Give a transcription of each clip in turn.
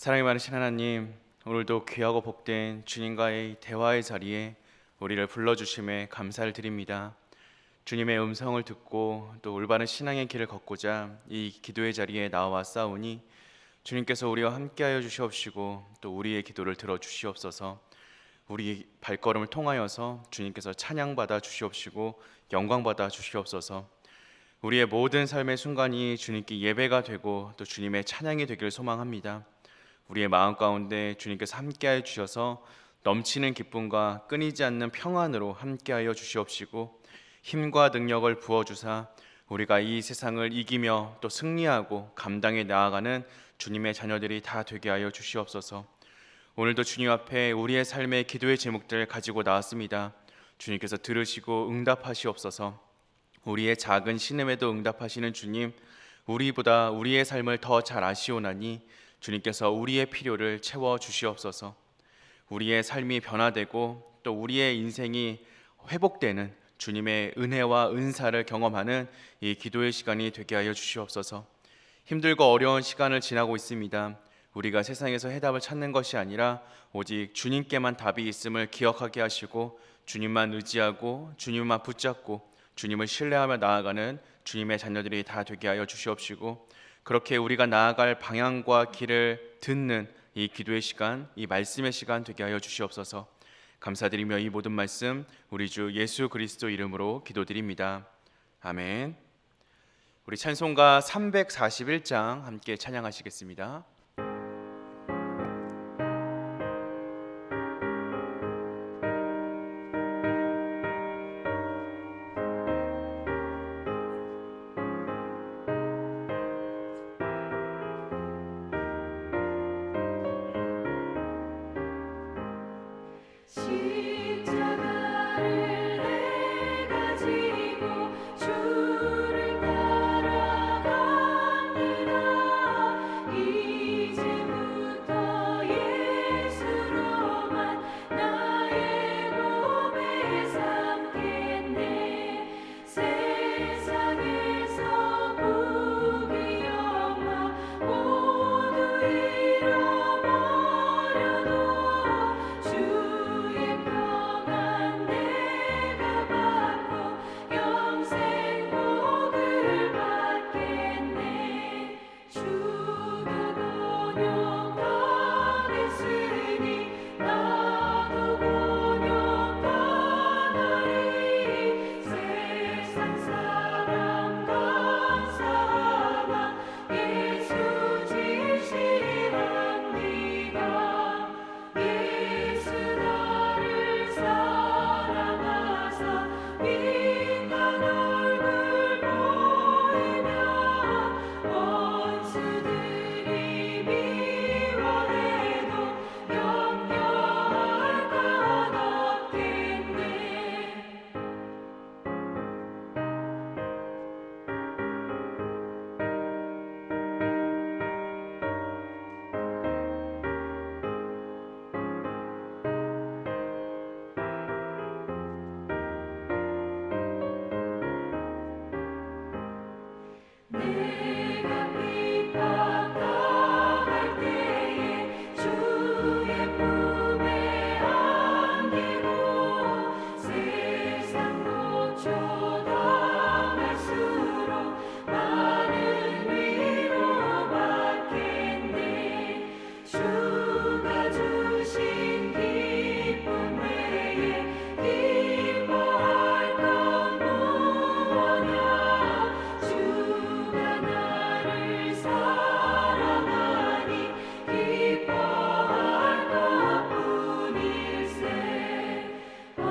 사랑이 많으신 하나님, 오늘도 귀하고 복된 주님과의 대화의 자리에 우리를 불러주심에 감사를 드립니다. 주님의 음성을 듣고 또 올바른 신앙의 길을 걷고자 이 기도의 자리에 나와 싸우니 주님께서 우리와 함께하여 주시옵시고 또 우리의 기도를 들어주시옵소서. 우리 발걸음을 통하여서 주님께서 찬양받아 주시옵시고 영광받아 주시옵소서. 우리의 모든 삶의 순간이 주님께 예배가 되고 또 주님의 찬양이 되기를 소망합니다. 우리의 마음 가운데 주님께서 함께하여 주셔서 넘치는 기쁨과 끊이지 않는 평안으로 함께하여 주시옵시고 힘과 능력을 부어주사 우리가 이 세상을 이기며 또 승리하고 감당해 나아가는 주님의 자녀들이 다 되게 하여 주시옵소서. 오늘도 주님 앞에 우리의 삶의 기도의 제목들을 가지고 나왔습니다. 주님께서 들으시고 응답하시옵소서. 우리의 작은 신음에도 응답하시는 주님, 우리보다 우리의 삶을 더 잘 아시오나니 주님께서 우리의 필요를 채워 주시옵소서. 우리의 삶이 변화되고 또 우리의 인생이 회복되는 주님의 은혜와 은사를 경험하는 이 기도의 시간이 되게 하여 주시옵소서. 힘들고 어려운 시간을 지나고 있습니다. 우리가 세상에서 해답을 찾는 것이 아니라 오직 주님께만 답이 있음을 기억하게 하시고 주님만 의지하고 주님만 붙잡고 주님을 신뢰하며 나아가는 주님의 자녀들이 다 되게 하여 주시옵시고 그렇게 우리가 나아갈 방향과 길을 듣는 이 기도의 시간, 이 말씀의 시간 되게 하여 주시옵소서. 감사드리며 이 모든 말씀 우리 주 예수 그리스도 이름으로 기도드립니다. 아멘. 우리 찬송가 341장 함께 찬양하시겠습니다. 십자가를 내가 지고 주를 따라갑니다. 이제부터 예수로만 나의 몸에 삼겠네. 세상에서 부귀 영화 모두 잃어버려도 주의 평안 내가 받고 영생 복을 받겠네. 주도 곤욕 당했으니 나도 곤욕 당하리. 세상 사랑 감사하나 예수 진실합니다. 예수 나를 사랑하사 빛난 얼굴 보이면 원수들이 미워해도 염려할 것 없겠네. 내가 핍박당할 때에 주의 품에 안기고 세상 고초 당할수록 많은 위로 받겠네. 주가 주신 기쁨 외에 기뻐할 건 무엇냐. 주가 나를 사랑하니 기뻐할 것뿐일세. 아멘.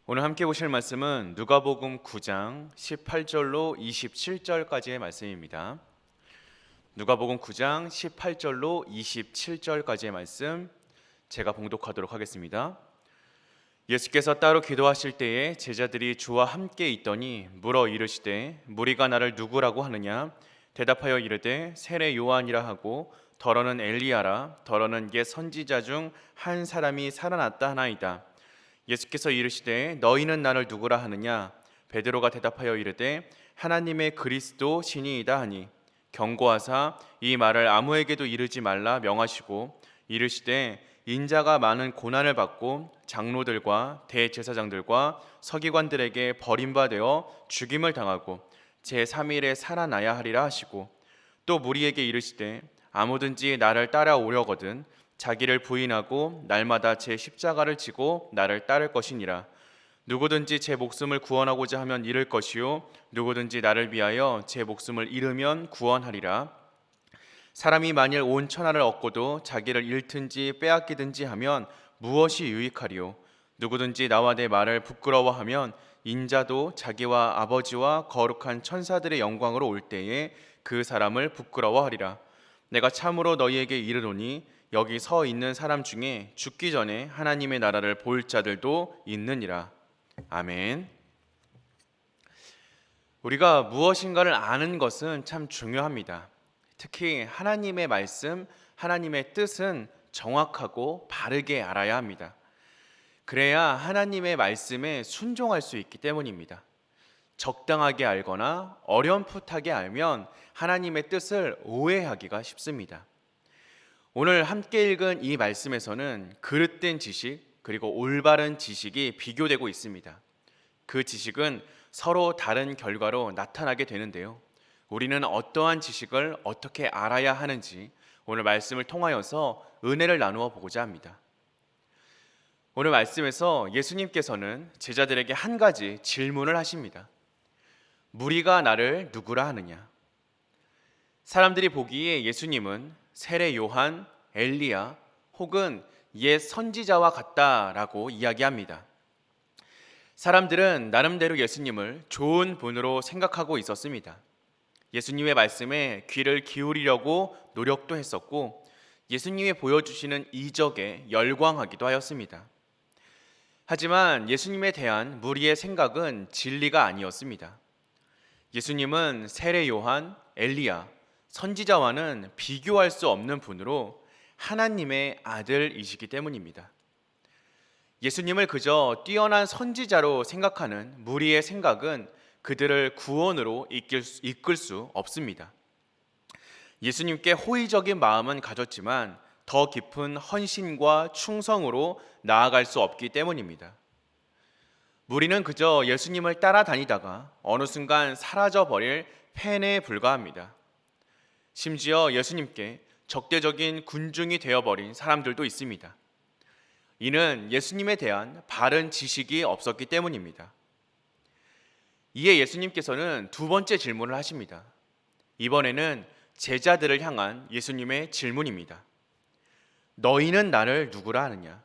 오늘 함께 보실 말씀은 누가복음 9장 18절로 27절까지의 말씀입니다. 누가복음 9장 18절로 27절까지의 말씀 제가 봉독하도록 하겠습니다. 예수께서 따로 기도하실 때에 제자들이 주와 함께 있더니 물어 이르시되 무리가 나를 누구라고 하느냐. 대답하여 이르되 세례 요한이라 하고 더러는 엘리야라 더러는 옛 선지자 중 한 사람이 살아났다 하나이다. 예수께서 이르시되 너희는 나를 누구라 하느냐. 베드로가 대답하여 이르되 하나님의 그리스도 신이이다 하니 경고하사 이 말을 아무에게도 이르지 말라 명하시고 이르시되 인자가 많은 고난을 받고 장로들과 대제사장들과 서기관들에게 버림받아 죽임을 당하고 제3일에 살아나야 하리라 하시고 또 무리에게 이르시되 아무든지 나를 따라오려거든 자기를 부인하고 날마다 제 십자가를 지고 나를 따를 것이니라. 누구든지 제 목숨을 구원하고자 하면 잃을 것이요 누구든지 나를 위하여 제 목숨을 잃으면 구원하리라. 사람이 만일 온 천하를 얻고도 자기를 잃든지 빼앗기든지 하면 무엇이 유익하리요? 누구든지 나와 내 말을 부끄러워하면 인자도 자기와 아버지와 거룩한 천사들의 영광으로 올 때에 그 사람을 부끄러워하리라. 내가 참으로 너희에게 이르노니 여기 서 있는 사람 중에 죽기 전에 하나님의 나라를 볼 자들도 있느니라. 아멘. 우리가 무엇인가를 아는 것은 참 중요합니다. 특히 하나님의 말씀, 하나님의 뜻은 정확하고 바르게 알아야 합니다. 그래야 하나님의 말씀에 순종할 수 있기 때문입니다. 적당하게 알거나 어렴풋하게 알면 하나님의 뜻을 오해하기가 쉽습니다. 오늘 함께 읽은 이 말씀에서는 그릇된 지식 그리고 올바른 지식이 비교되고 있습니다. 그 지식은 서로 다른 결과로 나타나게 되는데요. 우리는 어떠한 지식을 어떻게 알아야 하는지 오늘 말씀을 통하여서 은혜를 나누어 보고자 합니다. 오늘 말씀에서 예수님께서는 제자들에게 한 가지 질문을 하십니다. 무리가 나를 누구라 하느냐? 사람들이 보기에 예수님은 세례 요한, 엘리야 혹은 옛 선지자와 같다라고 이야기합니다. 사람들은 나름대로 예수님을 좋은 분으로 생각하고 있었습니다. 예수님의 말씀에 귀를 기울이려고 노력도 했었고 예수님이 보여주시는 이적에 열광하기도 하였습니다. 하지만 예수님에 대한 무리의 생각은 진리가 아니었습니다. 예수님은 세례 요한, 엘리야, 선지자와는 비교할 수 없는 분으로 하나님의 아들이시기 때문입니다. 예수님을 그저 뛰어난 선지자로 생각하는 무리의 생각은 그들을 구원으로 이끌 수 없습니다. 예수님께 호의적인 마음은 가졌지만 더 깊은 헌신과 충성으로 나아갈 수 없기 때문입니다. 무리는 그저 예수님을 따라다니다가 어느 순간 사라져버릴 팬에 불과합니다. 심지어 예수님께 적대적인 군중이 되어버린 사람들도 있습니다. 이는 예수님에 대한 바른 지식이 없었기 때문입니다. 이에 예수님께서는 두 번째 질문을 하십니다. 이번에는 제자들을 향한 예수님의 질문입니다. 너희는 나를 누구라 하느냐?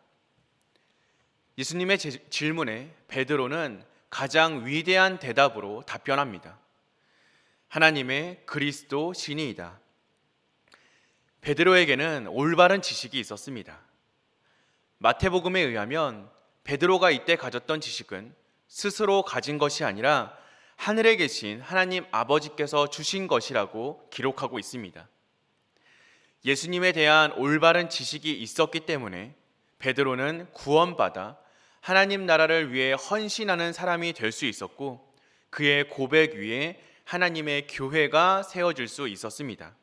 예수님의 질문에 베드로는 가장 위대한 대답으로 답변합니다. 하나님의 그리스도 신이이다. 베드로에게는 올바른 지식이 있었습니다. 마태복음에 의하면 베드로가 이때 가졌던 지식은 스스로 가진 것이 아니라 하늘에 계신 하나님 아버지께서 주신 것이라고 기록하고 있습니다. 예수님에 대한 올바른 지식이 있었기 때문에 베드로는 구원받아 하나님 나라를 위해 헌신하는 사람이 될 수 있었고 그의 고백 위에 하나님의 교회가 세워질 수 있었습니다.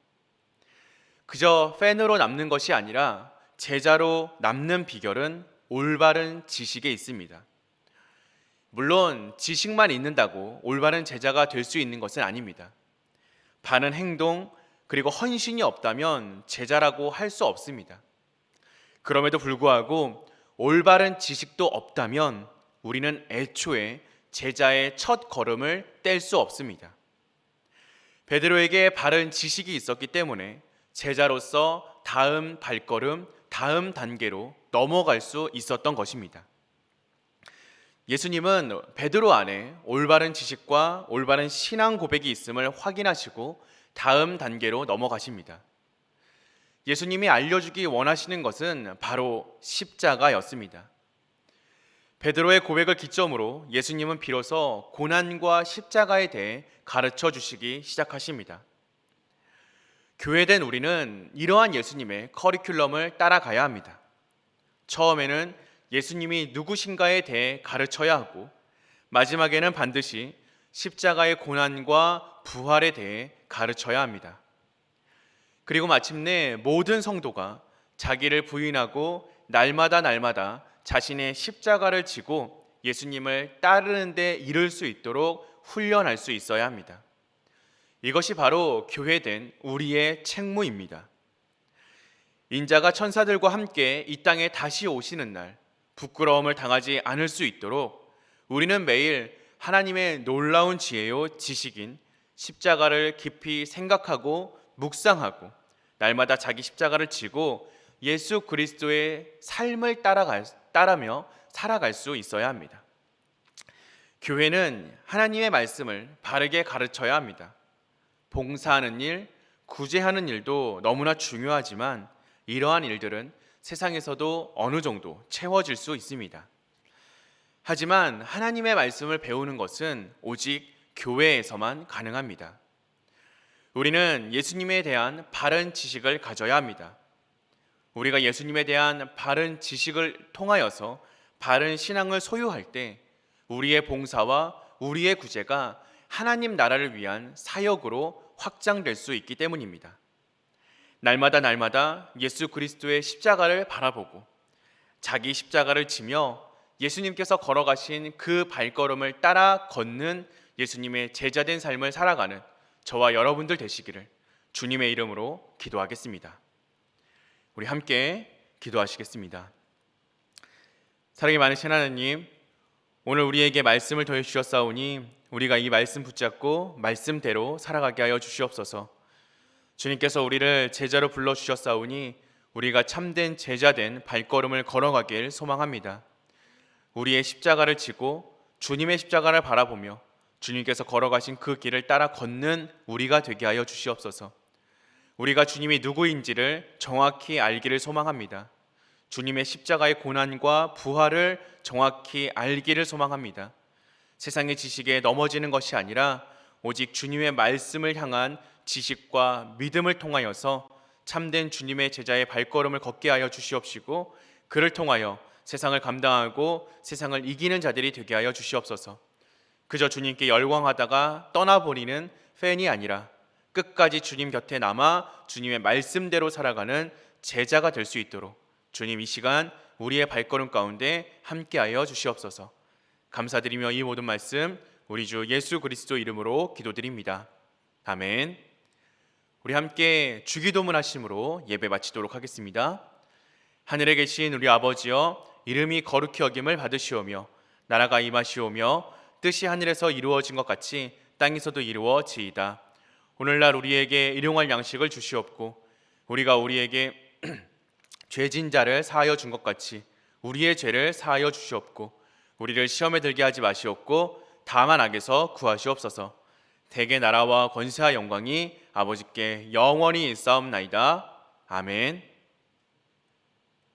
그저 팬으로 남는 것이 아니라 제자로 남는 비결은 올바른 지식에 있습니다. 물론 지식만 있는다고 올바른 제자가 될 수 있는 것은 아닙니다. 바른 행동 그리고 헌신이 없다면 제자라고 할 수 없습니다. 그럼에도 불구하고 올바른 지식도 없다면 우리는 애초에 제자의 첫 걸음을 뗄 수 없습니다. 베드로에게 바른 지식이 있었기 때문에 제자로서 다음 발걸음, 다음 단계로 넘어갈 수 있었던 것입니다. 예수님은 베드로 안에 올바른 지식과 올바른 신앙 고백이 있음을 확인하시고 다음 단계로 넘어가십니다. 예수님이 알려주기 원하시는 것은 바로 십자가였습니다. 베드로의 고백을 기점으로 예수님은 비로소 고난과 십자가에 대해 가르쳐 주시기 시작하십니다. 교회된 우리는 이러한 예수님의 커리큘럼을 따라가야 합니다. 처음에는 예수님이 누구신가에 대해 가르쳐야 하고 마지막에는 반드시 십자가의 고난과 부활에 대해 가르쳐야 합니다. 그리고 마침내 모든 성도가 자기를 부인하고 날마다 자신의 십자가를 지고 예수님을 따르는 데 이를 수 있도록 훈련할 수 있어야 합니다. 이것이 바로 교회된 우리의 책무입니다. 인자가 천사들과 함께 이 땅에 다시 오시는 날 부끄러움을 당하지 않을 수 있도록 우리는 매일 하나님의 놀라운 지혜요 지식인 십자가를 깊이 생각하고 묵상하고 날마다 자기 십자가를 지고 예수 그리스도의 삶을 따라며 살아갈 수 있어야 합니다. 교회는 하나님의 말씀을 바르게 가르쳐야 합니다. 봉사하는 일, 구제하는 일도 너무나 중요하지만 이러한 일들은 세상에서도 어느 정도 채워질 수 있습니다. 하지만 하나님의 말씀을 배우는 것은 오직 교회에서만 가능합니다. 우리는 예수님에 대한 바른 지식을 가져야 합니다. 우리가 예수님에 대한 바른 지식을 통하여서 바른 신앙을 소유할 때 우리의 봉사와 우리의 구제가 하나님 나라를 위한 사역으로 확장될 수 있기 때문입니다. 날마다 예수 그리스도의 십자가를 바라보고 자기 십자가를 지며 예수님께서 걸어가신 그 발걸음을 따라 걷는 예수님의 제자된 삶을 살아가는 저와 여러분들 되시기를 주님의 이름으로 기도하겠습니다. 우리 함께 기도하시겠습니다. 사랑이 많으신 하나님, 오늘 우리에게 말씀을 더해 주셨사오니 우리가 이 말씀 붙잡고 말씀대로 살아가게 하여 주시옵소서. 주님께서 우리를 제자로 불러주셨사오니 우리가 참된 제자된 발걸음을 걸어가길 소망합니다. 우리의 십자가를 지고 주님의 십자가를 바라보며 주님께서 걸어가신 그 길을 따라 걷는 우리가 되게 하여 주시옵소서. 우리가 주님이 누구인지를 정확히 알기를 소망합니다. 주님의 십자가의 고난과 부활을 정확히 알기를 소망합니다. 세상의 지식에 넘어지는 것이 아니라 오직 주님의 말씀을 향한 지식과 믿음을 통하여서 참된 주님의 제자의 발걸음을 걷게 하여 주시옵시고 그를 통하여 세상을 감당하고 세상을 이기는 자들이 되게 하여 주시옵소서. 그저 주님께 열광하다가 떠나버리는 팬이 아니라 끝까지 주님 곁에 남아 주님의 말씀대로 살아가는 제자가 될 수 있도록 주님 이 시간 우리의 발걸음 가운데 함께하여 주시옵소서. 감사드리며 이 모든 말씀 우리 주 예수 그리스도 이름으로 기도드립니다. 아멘. 우리 함께 주기도문 하심으로 예배 마치도록 하겠습니다. 하늘에 계신 우리 아버지여, 이름이 거룩히 여김을 받으시오며 나라가 임하시오며 뜻이 하늘에서 이루어진 것 같이 땅에서도 이루어지이다. 오늘날 우리에게 일용할 양식을 주시옵고 우리가 우리에게 죄진 자를 사하여 준 것 같이 우리의 죄를 사하여 주시옵고 우리를 시험에 들게 하지 마시옵고 다만 악에서 구하시옵소서. 대개 나라와 권세와 영광이 아버지께 영원히 있사옵나이다. 아멘.